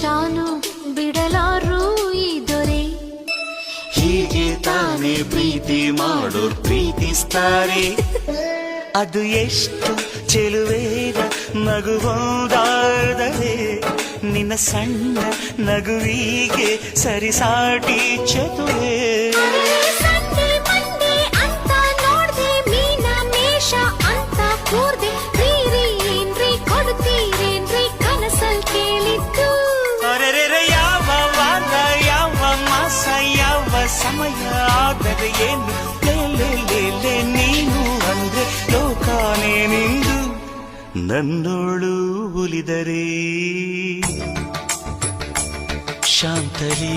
ಶಾನು ಬಿಡಲಾರು ಈ ದೊರೆ. ಹೀಗೆ ತಾನೇ ಪ್ರೀತಿ ಮಾಡೋರ್ ಪ್ರೀತಿಸ್ತಾರೆ. ಅದು ಎಷ್ಟು ಚೆಲುವೇಗ ನಗುವುದಾದರೆ ನಿನ್ನ ಸಣ್ಣ ನಗುವಿಗೆ ಸರಿಸಾಟಿ ಚತುರೇ. ಸಂಡೆ ಮಂಡೆ ಅಂತ ನೋಡ್ದೆ, ಮೀನ ಮೇಷ ಅಂತ ಕೂರ್ದೆ, ರೀ ಏನ್ರಿ ಕೊಡ್ತೀರೇನ್ರಿ ಕನಸಲ್ ಕೇಳಿದ್ದು. ಅರೆರೆ ಯಾವ ವಾರ ಯಾವ ಮಾಸ ಯಾವ ಸಮಯ ಆದರೆ ಏನು ಲೇಲೆ ನೀನು ಅಂದ್ರೆ ಲೋಕಾನೇ ನಿಂದು ನನ್ನೋಳು ಉಲಿದರೆ ಶಾಂತಲಿ.